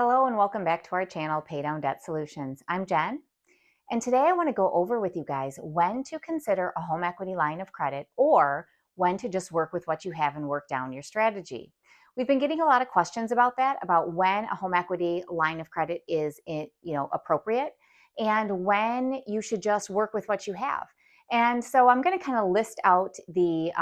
Hello and welcome back to our channel, Pay Down Debt Solutions. I'm Jen, and today I want to go over with you guys when to consider a home equity line of credit or when to just work with what you have and work down your strategy. We've been getting a lot of questions about that, about when a home equity line of credit is appropriate and when you should just work with what you have. And so I'm going to kind of list out the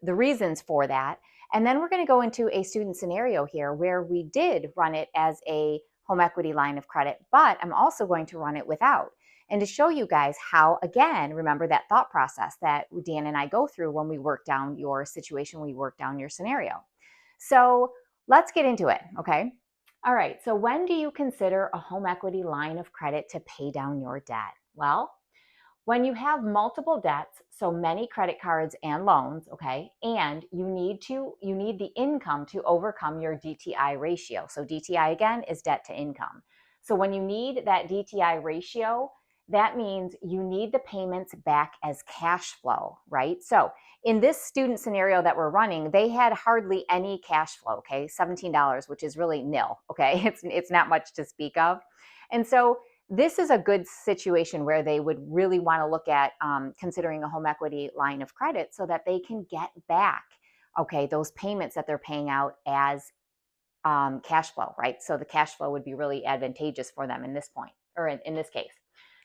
reasons for that. And then we're going to go into a student scenario here where we did run it as a home equity line of credit, but I'm also going to run it without. And to show you guys how, again, remember that thought process that Dan and I go through when we work down your situation, we work down your scenario. So let's get into it, okay? All right, so when do you consider a home equity line of credit to pay down your debt? Well, when you have multiple debts, so many credit cards and loans, okay, and you need the income to overcome your DTI ratio. So DTI again is debt to income. So when you need that DTI ratio, that means you need the payments back as cash flow, right? So in this student scenario that we're running, they had hardly any cash flow, okay, $17, which is really nil, okay? It's not much to speak of. And so this is a good situation where they would really want to look at considering a home equity line of credit so that they can get back, okay, those payments that they're paying out as cash flow, right? So the cash flow would be really advantageous for them in this point, or in this case.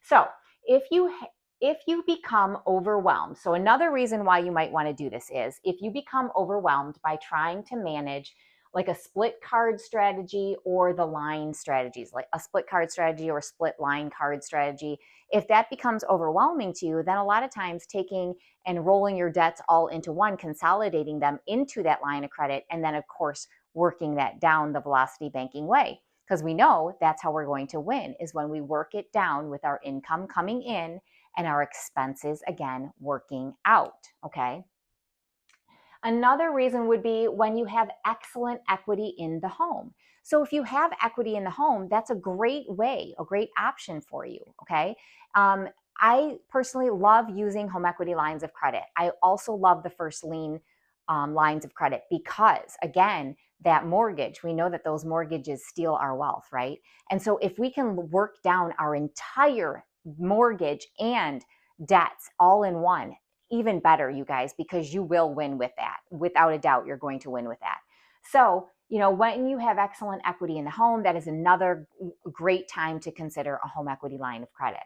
So if you become overwhelmed, so another reason why you might want to do this is if you become overwhelmed by trying to manage like a split card strategy or the line strategies, like a split card strategy or split line card strategy. If that becomes overwhelming to you, then a lot of times taking and rolling your debts all into one, consolidating them into that line of credit, and then of course, working that down the velocity banking way. Because we know that's how we're going to win, is when we work it down with our income coming in and our expenses, again, working out, okay? Another reason would be when you have excellent equity in the home. So if you have equity in the home, that's a great way, a great option for you, okay? I personally love using home equity lines of credit. I also love the first lien lines of credit because, again, that mortgage, we know that those mortgages steal our wealth, right? And so if we can work down our entire mortgage and debts all in one, even better, you guys, because you will win with that. Without a doubt, you're going to win with that. So, when you have excellent equity in the home, that is another great time to consider a home equity line of credit.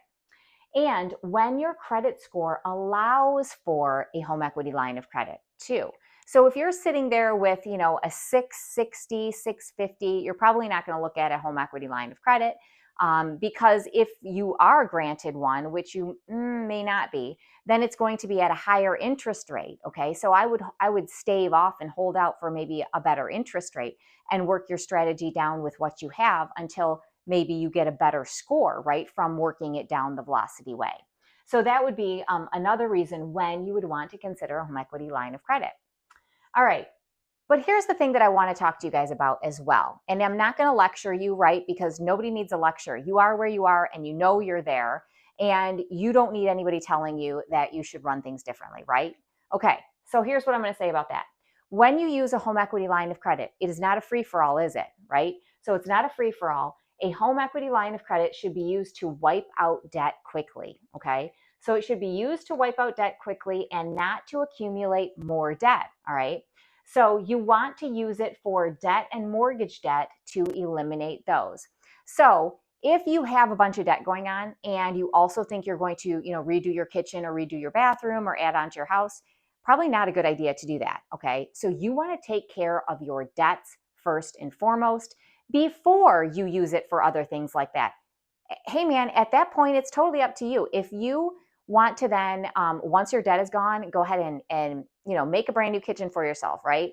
And when your credit score allows for a home equity line of credit too. So if you're sitting there with, a 660, 650, you're probably not going to look at a home equity line of credit because if you are granted one, which you may not be, then it's going to be at a higher interest rate. Okay, so I would stave off and hold out for maybe a better interest rate and work your strategy down with what you have until maybe you get a better score, right, from working it down the velocity way. So that would be another reason when you would want to consider a home equity line of credit. All right. But here's the thing that I want to talk to you guys about as well. And I'm not going to lecture you, right? Because nobody needs a lecture. You are where you are and you know you're there. And you don't need anybody telling you that you should run things differently, right? Okay. So here's what I'm going to say about that. When you use a home equity line of credit, it is not a free-for-all, is it? Right? So it's not a free-for-all. A home equity line of credit should be used to wipe out debt quickly. Okay. So it should be used to wipe out debt quickly and not to accumulate more debt. All right. So you want to use it for debt and mortgage debt to eliminate those. So if you have a bunch of debt going on and you also think you're going to, redo your kitchen or redo your bathroom or add on to your house, probably not a good idea to do that. Okay. So you want to take care of your debts first and foremost before you use it for other things like that. Hey man, at that point, it's totally up to you. If you want to then, once your debt is gone, go ahead and make a brand new kitchen for yourself, right?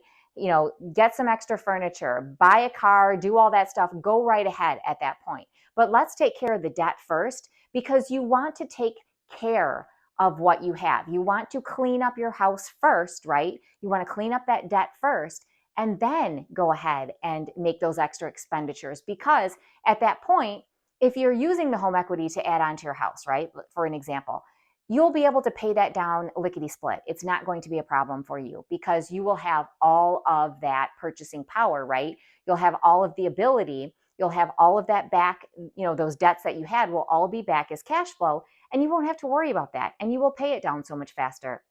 Get some extra furniture, buy a car, do all that stuff, go right ahead at that point. But let's take care of the debt first because you want to take care of what you have. You want to clean up your house first, right? You want to clean up that debt first and then go ahead and make those extra expenditures because at that point, if you're using the home equity to add on to your house, right? For an example, you'll be able to pay that down lickety split. It's not going to be a problem for you because you will have all of that purchasing power, right? You'll have all of the ability You'll have all of that back, those debts that you had will all be back as cash flow, and you won't have to worry about that. And you will pay it down so much faster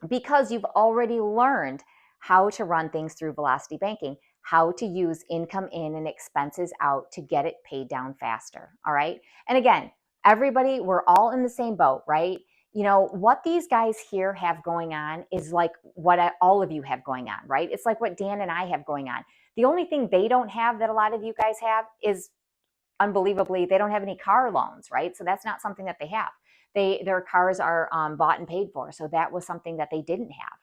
because you've already learned how to run things through Velocity Banking, how to use income in and expenses out to get it paid down faster. All right. And again, everybody, we're all in the same boat, right? What these guys here have going on is like what all of you have going on, right? It's like what Dan and I have going on. The only thing they don't have that a lot of you guys have is, unbelievably, they don't have any car loans, right? So that's not something that they have. Their cars are bought and paid for. So that was something that they didn't have.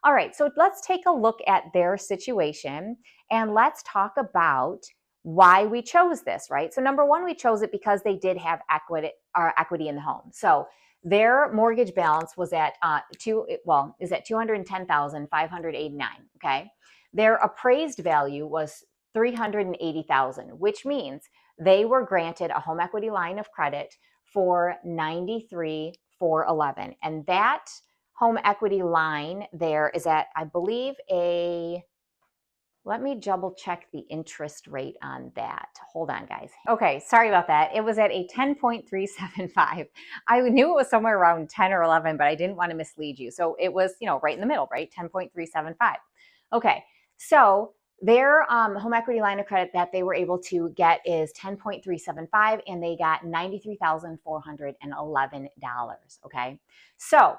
All right, so let's take a look at their situation and let's talk about why we chose this, right? So number one, we chose it because they did have equity in the home. So their mortgage balance was at is at $210,589. Okay, their appraised value was $380,000, which means they were granted a home equity line of credit for $93,411, and that home equity line there is at, I believe, let me double check the interest rate on that. Hold on, guys. Okay, sorry about that. It was at a 10.375. I knew it was somewhere around 10 or 11, but I didn't want to mislead you. So it was, right in the middle, right? 10.375. Okay, so their home equity line of credit that they were able to get is 10.375, and they got $93,411. Okay, so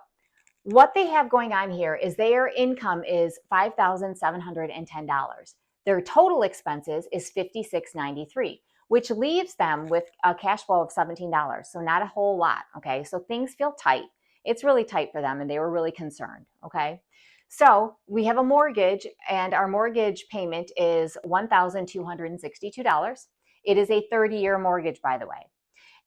what they have going on here is their income is $5,710. Their total expenses is $56.93, which leaves them with a cash flow of $17. So not a whole lot. Okay, so things feel tight. It's really tight for them, and they were really concerned. Okay. So we have a mortgage, and our mortgage payment is $1,262. It is a 30-year mortgage, by the way.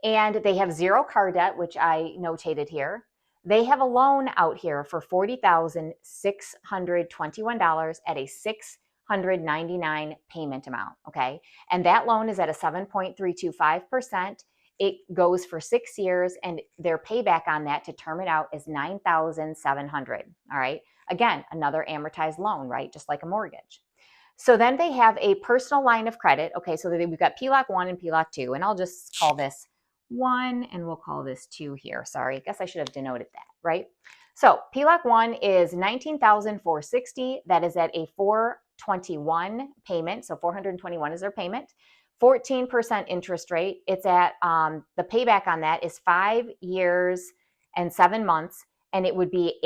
And they have zero car debt, which I notated here. They have a loan out here for $40,621 at a $699 payment amount, okay? And that loan is at a 7.325%. It goes for 6 years, and their payback on that to term it out is $9,700, all right? Again, another amortized loan, right? Just like a mortgage. So then they have a personal line of credit. Okay, so we've got PLOC 1 and PLOC 2, and I'll just call this 1 and we'll call this 2 here. Sorry, I guess I should have denoted that, right? So PLOC 1 is $19,460. That is at a $421 payment. So $421 is their payment. 14% interest rate. It's at the payback on that is 5 years and 7 months. And it would be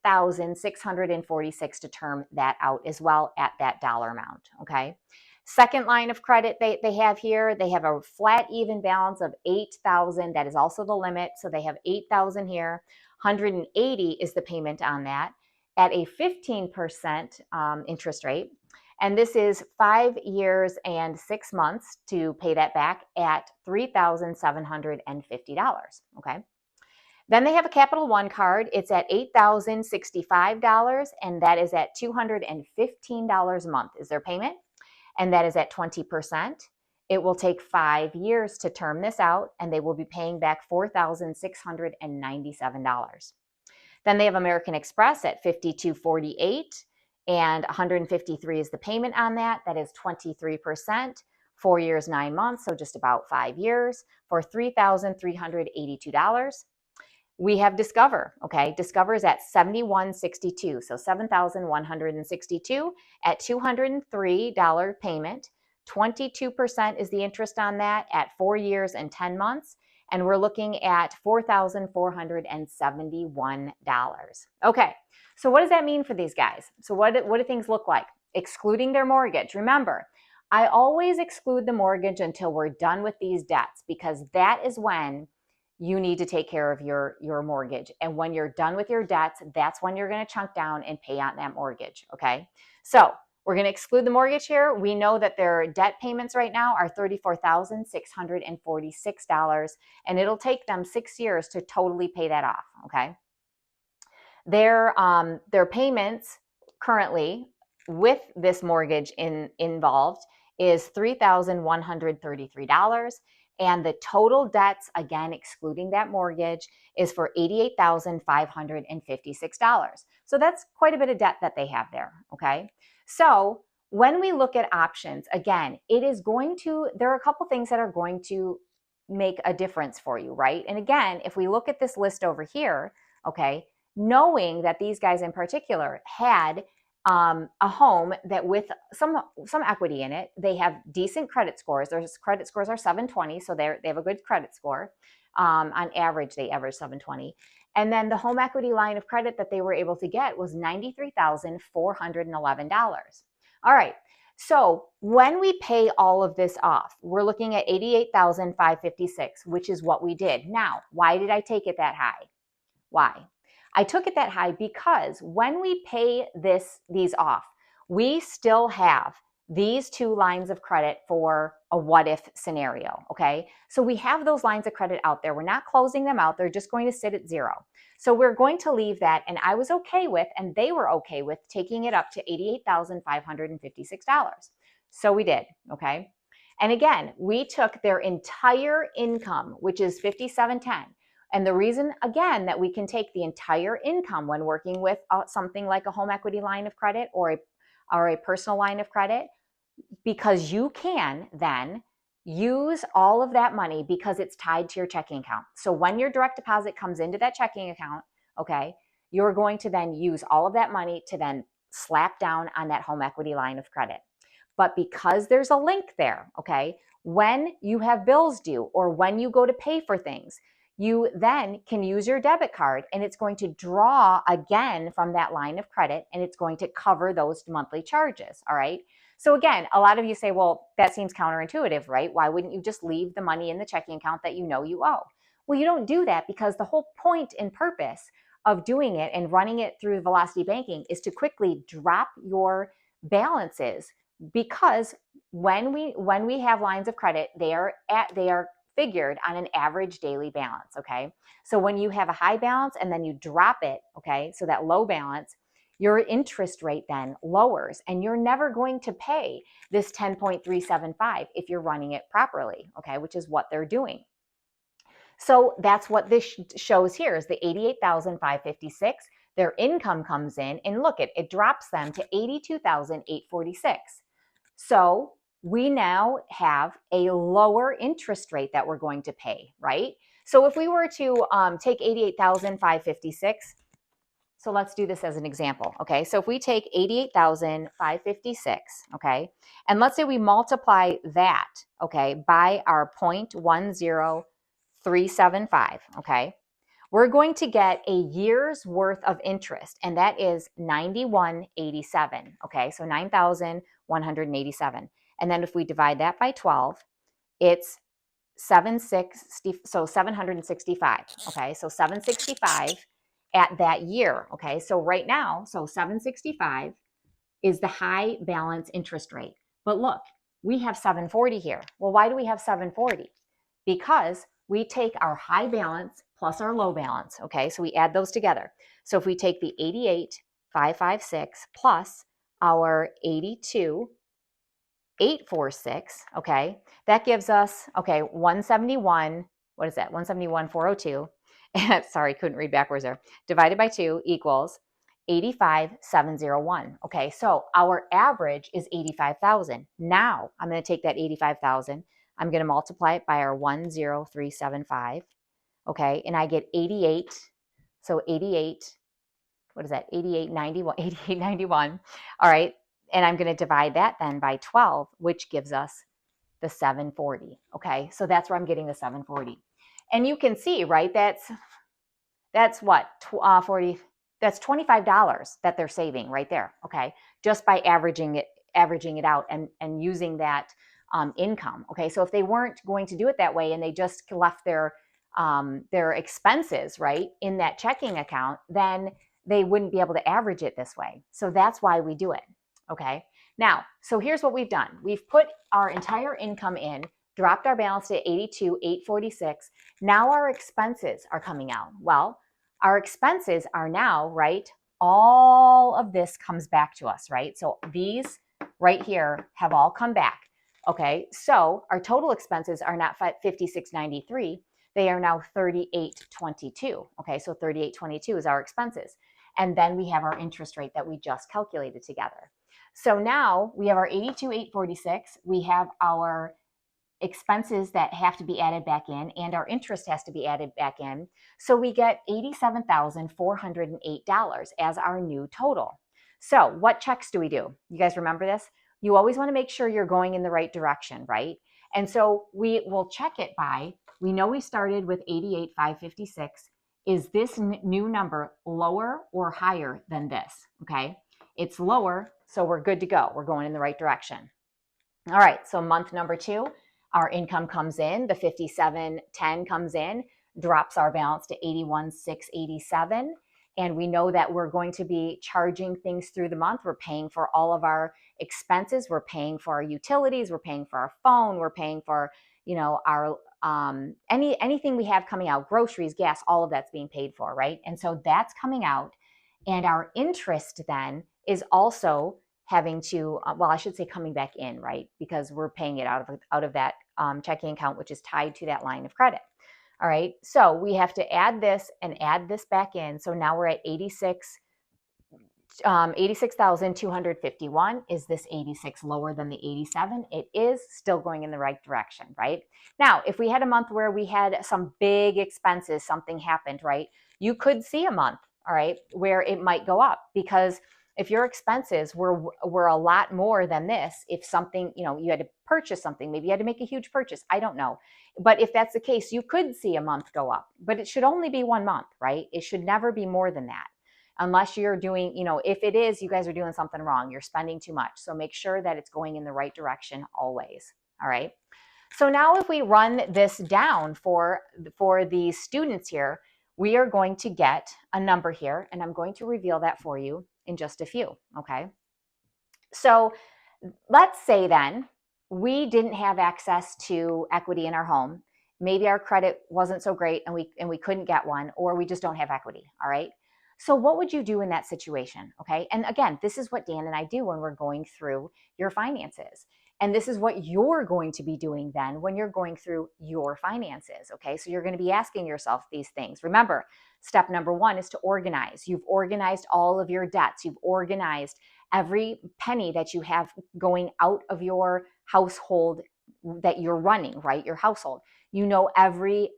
$8,646 to term that out as well at that dollar amount, okay? Second line of credit they have here, they have a flat even balance of $8,000. That is also the limit. So they have $8,000 here. $180 is the payment on that at a 15% interest rate. And this is 5 years and 6 months to pay that back at $3,750, okay? Then they have a Capital One card. It's at $8,065, and that is at $215 a month is their payment, and that is at 20%. It will take 5 years to term this out, and they will be paying back $4,697. Then they have American Express at $52.48, and $153 is the payment on that. That is 23%, 4 years, 9 months, so just about 5 years for $3,382. We have Discover, okay? Discover is at $71.62, so $7,162 at $203 payment. 22% is the interest on that at 4 years and 10 months, and we're looking at $4,471. Okay, so what does that mean for these guys? So what do things look like? Excluding their mortgage. Remember, I always exclude the mortgage until we're done with these debts, because that is when you need to take care of your mortgage. And when you're done with your debts, that's when you're going to chunk down and pay out that mortgage, okay? So we're going to exclude the mortgage here. We know that their debt payments right now are $34,646, and it'll take them 6 years to totally pay that off, okay? Their payments currently with this mortgage involved is $3,133. And the total debts, again, excluding that mortgage, is for $88,556. So that's quite a bit of debt that they have there, okay? So when we look at options, again, there are a couple things that are going to make a difference for you, right? And again, if we look at this list over here, okay, knowing that these guys in particular had a home that with some equity in it, they have decent credit scores. Their credit scores are 720, so they have a good credit score. On average, they average 720. And then the home equity line of credit that they were able to get was $93,411. All right. So when we pay all of this off, we're looking at $88,556, which is what we did. Now, why did I take it that high? Why? I took it that high because when we pay these off, we still have these two lines of credit for a what if scenario, okay? So we have those lines of credit out there. We're not closing them out. They're just going to sit at zero. So we're going to leave that, and I was okay with, and they were okay with taking it up to $88,556. So we did, okay? And again, we took their entire income, which is $5,710. And the reason, again, that we can take the entire income when working with something like a home equity line of credit or a personal line of credit, because you can then use all of that money because it's tied to your checking account. So when your direct deposit comes into that checking account, okay, you're going to then use all of that money to then slap down on that home equity line of credit. But because there's a link there, okay, when you have bills due or when you go to pay for things, you then can use your debit card and it's going to draw again from that line of credit and it's going to cover those monthly charges, all right? So again, a lot of you say, well, that seems counterintuitive, right? Why wouldn't you just leave the money in the checking account that you know you owe? Well, you don't do that because the whole point and purpose of doing it and running it through Velocity Banking is to quickly drop your balances, because when we have lines of credit, they are figured on an average daily balance, okay? So when you have a high balance and then you drop it, okay, so that low balance, your interest rate then lowers and you're never going to pay this 10.375 if you're running it properly, okay, which is what they're doing. So that's what this shows here is the 88,556. Their income comes in and look, it drops them to 82,846. So we now have a lower interest rate that we're going to pay, right? So if we were to take 88,556, so let's do this as an example, okay? So if we take 88,556, okay, and let's say we multiply that, okay, by our 0.10375, okay, we're going to get a year's worth of interest, and that is $91.87, okay, so $9,187. And then if we divide that by 12, it's 765, okay, so 765 at that year, okay, so right now, so 765 is the high balance interest rate. But look, we have 740 here. Well, why do we have 740? Because we take our high balance plus our low balance, okay? So we add those together. So if we take the 88,556 plus our 82,846, okay, that gives us, okay, 171, what is that? 171,402. Sorry, couldn't read backwards there. Divided by 2 equals 85,701. Okay, so our average is 85,000. Now I'm going to take that 85,000. I'm going to multiply it by our 10375. Okay, and I get 88. So 88, what is that? 8891, 8891. All right, and I'm going to divide that then by 12, which gives us the 740. Okay, so that's where I'm getting the 740. And you can see, right, that's what, 40, that's $25 that they're saving right there, okay, just by averaging it out and using that income, okay? So if they weren't going to do it that way and they just left their expenses, right, in that checking account, then they wouldn't be able to average it this way. So that's why we do it, okay? Now, so here's what we've done. We've put our entire income in, dropped our balance to 82,846. Now our expenses are coming out. Well, our expenses are now, right, all of this comes back to us, right? So these right here have all come back, okay? So our total expenses are not 5693, they are now 3822, okay? So 3822 is our expenses. And then we have our interest rate that we just calculated together. So now we have our 82,846. We have our expenses that have to be added back in, and our interest has to be added back in. So we get $87,408 as our new total. So what checks do we do? You guys remember this? You always want to make sure you're going in the right direction, right? And so we will check it by, we know we started with 88,556. Is this new number lower or higher than this? Okay, it's lower, so we're good to go. We're going in the right direction. All right, so month number 2, our income comes in, the 5710 comes in, drops our balance to 81,687. And we know that we're going to be charging things through the month. We're paying for all of our expenses. We're paying for our utilities. We're paying for our phone. We're paying for, our anything we have coming out, groceries, gas, all of that's being paid for, right? And so that's coming out. And our interest then is also having to, well, I should say coming back in, right? Because we're paying it out of that checking account, which is tied to that line of credit. All right, so we have to add this and add this back in. So now we're at 86,251. Is this 86 lower than the 87? It is still going in the right direction, right? Now, if we had a month where we had some big expenses, something happened, right? You could see a month, all right, where it might go up, because if your expenses were a lot more than this, if something, you had to purchase something, maybe you had to make a huge purchase, I don't know. But if that's the case, you could see a month go up, but it should only be 1 month, right? It should never be more than that. Unless you're doing, if it is, you guys are doing something wrong, you're spending too much. So make sure that it's going in the right direction always, all right? So now if we run this down for the students here, we are going to get a number here, and I'm going to reveal that for you in just a few, okay? So let's say then we didn't have access to equity in our home. Maybe our credit wasn't so great and we couldn't get one, or we just don't have equity, all right? So what would you do in that situation, okay? And again, this is what Dan and I do when we're going through your finances. And this is what you're going to be doing then when you're going through your finances, okay? So you're going to be asking yourself these things. Remember, step number 1 is to organize. You've organized all of your debts. You've organized every penny that you have going out of your household that you're running, right? Your household. You know every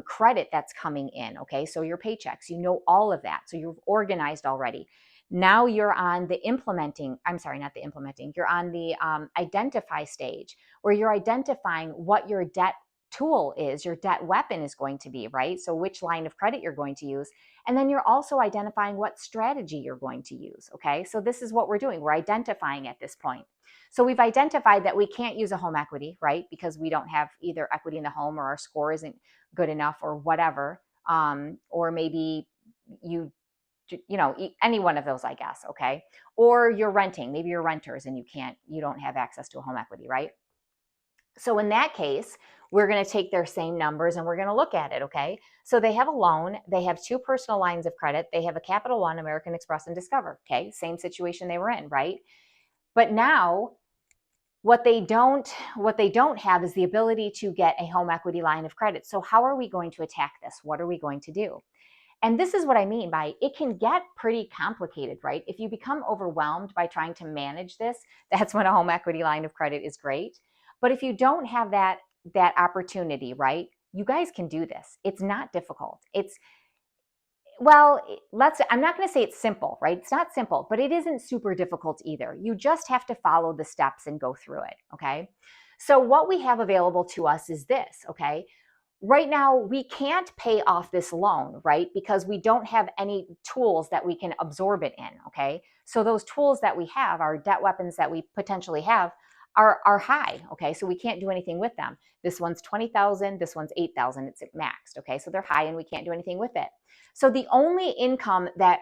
credit that's coming in, okay? So your paychecks, you know all of that. So you've organized already. Now you're on the you're on the identify stage, where you're identifying what your debt tool is, your debt weapon is going to be, right? So which line of credit you're going to use. And then you're also identifying what strategy you're going to use, okay? So this is what we're doing. We're identifying at this point. So we've identified that we can't use a home equity, right? Because we don't have either equity in the home, or our score isn't good enough, or whatever. Or maybe any one of those, I guess, okay? Or you're renting, maybe you're renters and you don't have access to a home equity, right? So in that case, we're going to take their same numbers and we're going to look at it, okay? So they have a loan, they have 2 personal lines of credit, they have a Capital One, American Express, and Discover, okay? Same situation they were in, right? But now what they don't have is the ability to get a home equity line of credit. So how are we going to attack this? What are we going to do? And this is what I mean by it can get pretty complicated, right? If you become overwhelmed by trying to manage this, that's when a home equity line of credit is great. But if you don't have that opportunity, right, you guys can do this. It's not difficult. I'm not going to say it's simple, right? It's not simple, but it isn't super difficult either. You just have to follow the steps and go through it, okay? So what we have available to us is this, okay? Right now, we can't pay off this loan, right? Because we don't have any tools that we can absorb it in, okay? So those tools that we have, our debt weapons that we potentially have, are high, okay? So we can't do anything with them. This one's 20,000, this one's 8,000, it's maxed, okay? So they're high and we can't do anything with it. So the only income the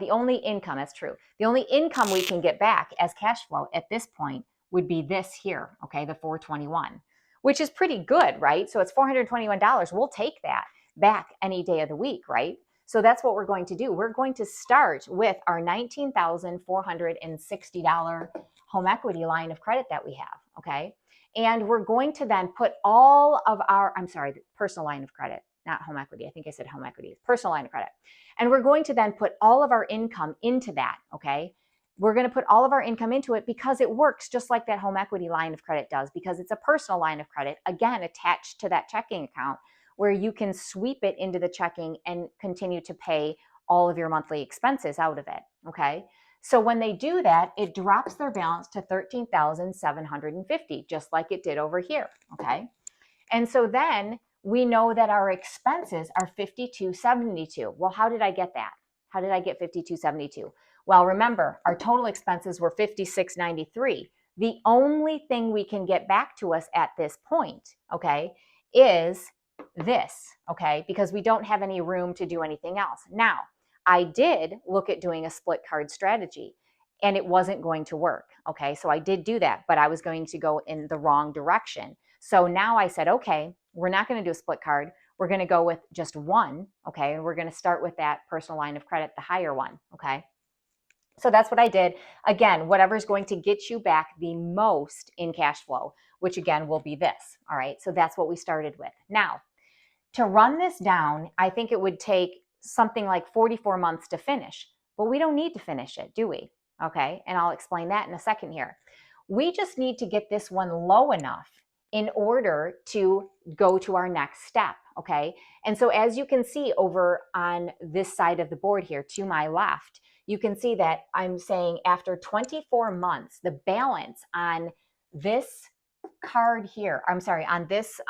only income, that's true. The only income we can get back as cash flow at this point would be this here, okay? The 421, which is pretty good, right? So it's $421. We'll take that back any day of the week, right? So that's what we're going to do. We're going to start with our $19,460 home equity line of credit that we have, okay? And we're going to then put all of our, personal line of credit, not home equity. I think I said home equity, personal line of credit. And we're going to then put all of our income into that, okay? we're going to put all of our income into it because it works just like that home equity line of credit does, because it's a personal line of credit, again, attached to that checking account where you can sweep it into the checking and continue to pay all of your monthly expenses out of it, okay? So when they do that, it drops their balance to $13,750, just like it did over here, okay? And so then we know that our expenses are $52.72. Well, how did I get that? How did I get $52.72? Well, remember, our total expenses were $56.93. The only thing we can get back to us at this point, okay, is this, okay, because we don't have any room to do anything else. Now, I did look at doing a split card strategy, and it wasn't going to work, okay? So I did do that, but I was going to go in the wrong direction. So now I said, okay, we're not going to do a split card. We're going to go with just one, okay? And we're going to start with that personal line of credit, the higher one, okay? So that's what I did. Again, whatever's going to get you back the most in cash flow, which again will be this, all right? So that's what we started with. Now, to run this down, I think it would take something like 44 months to finish, but we don't need to finish it, do we? Okay, and I'll explain that in a second here. We just need to get this one low enough in order to go to our next step, okay? And so as you can see over on this side of the board here to my left, you can see that I'm saying after 24 months, the balance on this card here, I'm sorry, on this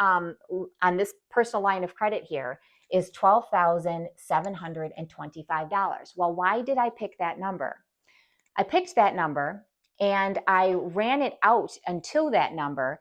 personal line of credit here is $12,725. Well, why did I pick that number? I picked that number and I ran it out until that number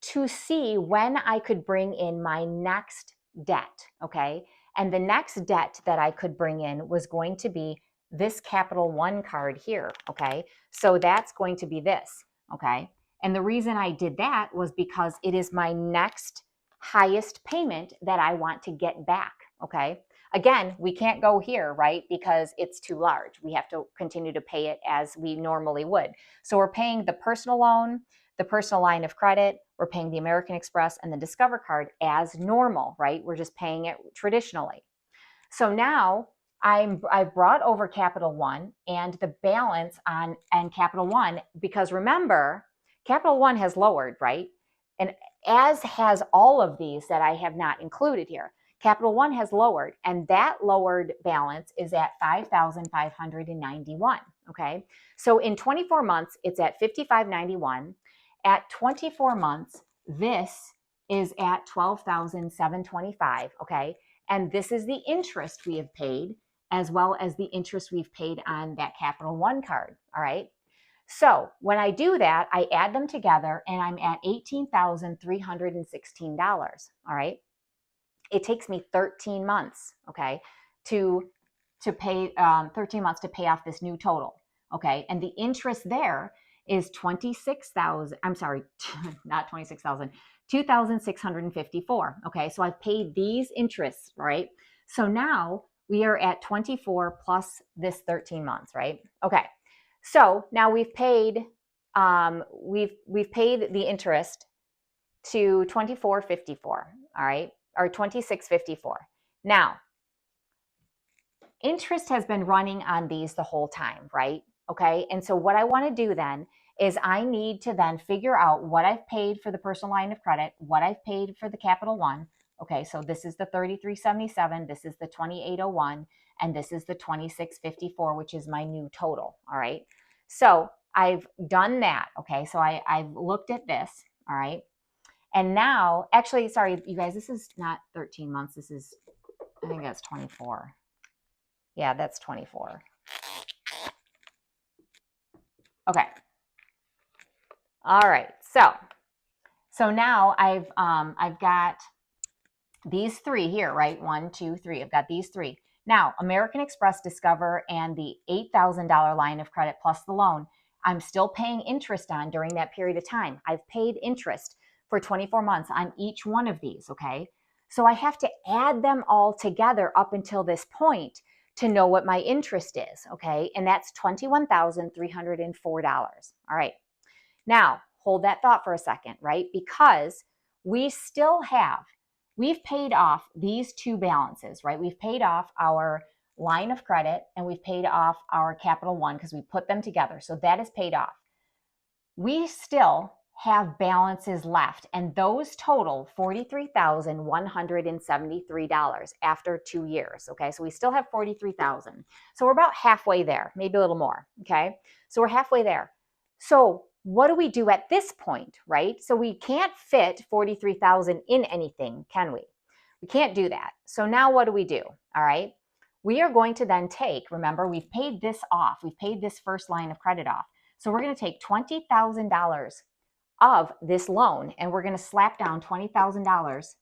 to see when I could bring in my next debt, okay? And the next debt that I could bring in was going to be this Capital One card here, okay? So that's going to be this, okay? And the reason I did that was because it is my next highest payment that I want to get back, okay? Again, we can't go here, right? Because it's too large. We have to continue to pay it as we normally would. So we're paying the personal loan, the personal line of credit, we're paying the American Express and the Discover card as normal, right? We're just paying it traditionally. So now I've brought over Capital One and the balance on Capital One, because remember, Capital One has lowered, right? And as has all of these that I have not included here. Capital One has lowered, and that lowered balance is at $5,591, okay? So in 24 months, it's at $5,591. At 24 months, this is at $12,725, okay? And this is the interest we have paid, as well as the interest we've paid on that Capital One card, all right? So when I do that, I add them together and I'm at $18,316, all right? It takes me 13 months, okay, to pay 13 months to pay off this new total, okay? And the interest there is 26,000, I'm sorry, not 26,000, 2,654, okay? So I've paid these interests, right? So now we are at 24 plus this 13 months, right? Okay. So now we've paid the interest to 2454, all right, or 2654. Now, interest has been running on these the whole time, right? Okay, and so what I want to do then is I need to then figure out what I've paid for the personal line of credit, what I've paid for the Capital One. Okay, so this is the 3377, this is the 2801, and this is the 2654, which is my new total, all right? So I've done that, okay? So I've looked at this, all right? And now, actually, sorry, you guys, this is not 13 months. This is, I think that's 24. Yeah, that's 24. Okay. All right, so now I've got these three here, right? 1, 2, 3. I've got these three. Now, American Express, Discover, and the $8,000 line of credit plus the loan, I'm still paying interest on during that period of time. I've paid interest for 24 months on each one of these, okay? So I have to add them all together up until this point to know what my interest is, okay? And that's $21,304, all right? Now, hold that thought for a second, right? Because we've paid off these two balances, right? We've paid off our line of credit and we've paid off our Capital One because we put them together. So that is paid off. We still have balances left, and those total $43,173 after 2 years. Okay, so we still have $43,000. So we're about halfway there, maybe a little more. Okay, so we're halfway there. So what do we do at this point, right? So we can't fit $43,000 in anything, can we? We can't do that. So now what do we do? All right, we are going to then take, remember, we've paid this off. We've paid this first line of credit off. So we're going to take $20,000 of this loan and we're going to slap down $20,000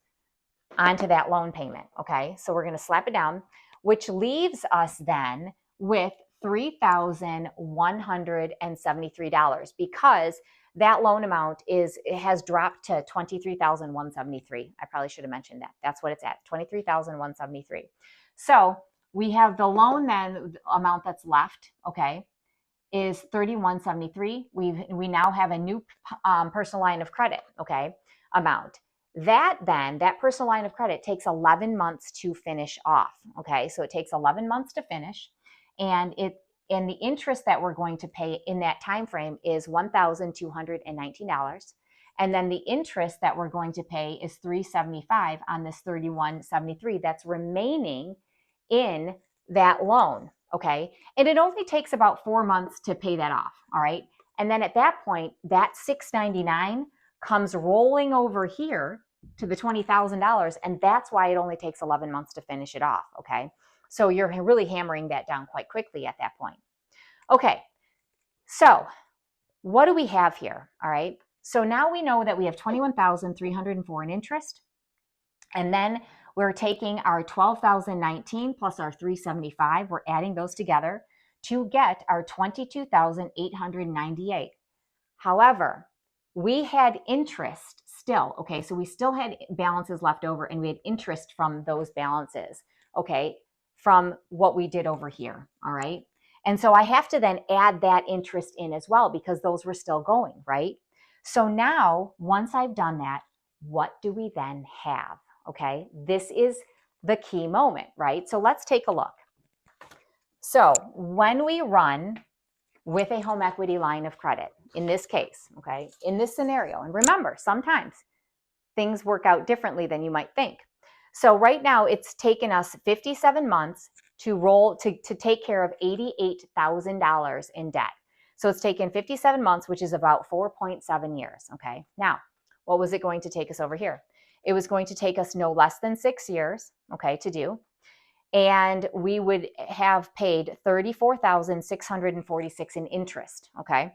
onto that loan payment. Okay, so we're going to slap it down, which leaves us then with $3,173 because that loan amount has dropped to $23,173. I probably should have mentioned that. That's what it's at, $23,173. So we have the loan then amount that's left, okay, is $3,173. We now have a new personal line of credit, okay, amount. That personal line of credit takes 11 months to finish off, okay? So it takes 11 months to finish, and the interest that we're going to pay in that time frame is $1,219. And then the interest that we're going to pay is $375 on this $3,173 that's remaining in that loan. Okay, and it only takes about 4 months to pay that off, all right? And then at that point, that $699 comes rolling over here to the $20,000, and that's why it only takes 11 months to finish it off, okay? So you're really hammering that down quite quickly at that point. Okay, so what do we have here, all right? So now we know that we have $21,304 in interest, and then we're taking our $12,019 plus our $375. We're adding those together to get our $22,898. However, we had interest still, okay? So we still had balances left over and we had interest from those balances, okay, from what we did over here, all right? And so I have to then add that interest in as well because those were still going, right? So now, once I've done that, what do we then have? Okay, this is the key moment, right? So let's take a look. So when we run with a home equity line of credit, in this case, okay, in this scenario, and remember, sometimes things work out differently than you might think. So right now, it's taken us 57 months to take care of $88,000 in debt. So it's taken 57 months, which is about 4.7 years, okay? Now, what was it going to take us over here? It was going to take us no less than 6 years, okay, to do. And we would have paid $34,646 in interest, okay?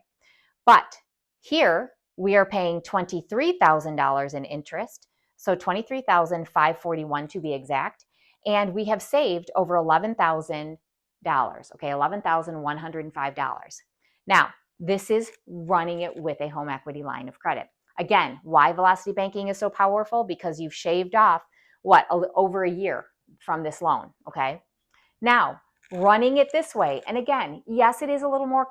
But here we are paying $23,000 in interest, so $23,541 to be exact, and we have saved over $11,000, okay, $11,105. Now, this is running it with a home equity line of credit. Again, why velocity banking is so powerful? Because you've shaved off, over a year from this loan, okay? Now, running it this way, and again, yes, it is a little more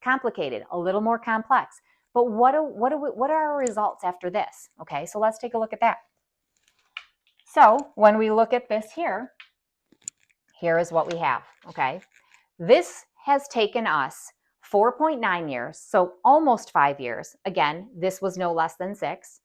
complicated, a little more complex, but what are our results after this? Okay, so let's take a look at that. So when we look at this here is what we have, okay? This has taken us 4.9 years, so almost 5 years. Again, this was no less than 6.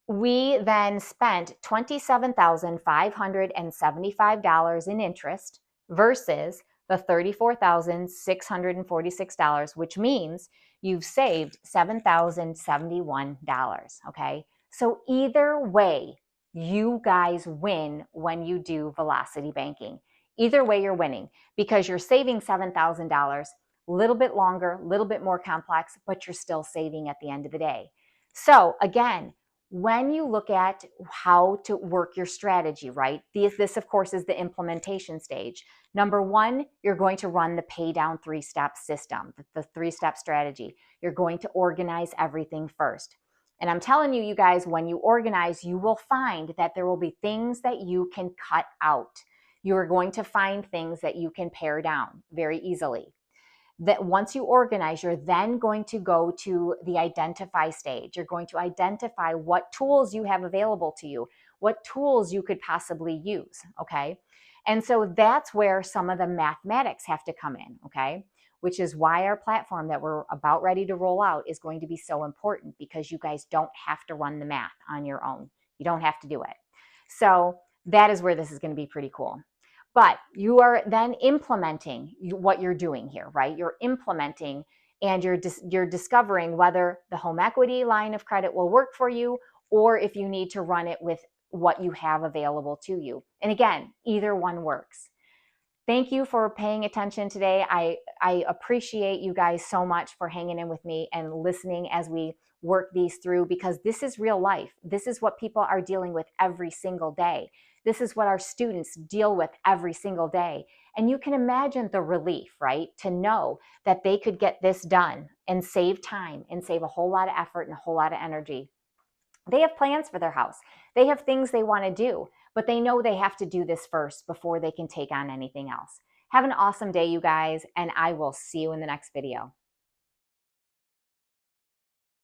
We then spent $27,575 in interest versus the $34,646, which means you've saved $7,071, okay? So either way, you guys win when you do velocity banking. Either way, you're winning because you're saving $7,000, a little bit longer, a little bit more complex, but you're still saving at the end of the day. So again, when you look at how to work your strategy, right? This of course is the implementation stage. Number 1, you're going to run the pay down 3-step system, the 3-step strategy. You're going to organize everything first. And I'm telling you, you guys, when you organize, you will find that there will be things that you can cut out. You are going to find things that you can pare down very easily. That once you organize, you're then going to go to the identify stage. You're going to identify what tools you have available to you, what tools you could possibly use, okay? And so that's where some of the mathematics have to come in, okay? Which is why our platform that we're about ready to roll out is going to be so important, because you guys don't have to run the math on your own. You don't have to do it. So that is where this is going to be pretty cool. But you are then implementing what you're doing here, right? You're implementing, and you're discovering whether the home equity line of credit will work for you, or if you need to run it with what you have available to you. And again, either one works. Thank you for paying attention today. I appreciate you guys so much for hanging in with me and listening as we work these through, because this is real life. This is what people are dealing with every single day. This is what our students deal with every single day. And you can imagine the relief, right? To know that they could get this done and save time and save a whole lot of effort and a whole lot of energy. They have plans for their house. They have things they want to do, but they know they have to do this first before they can take on anything else. Have an awesome day, you guys, and I will see you in the next video.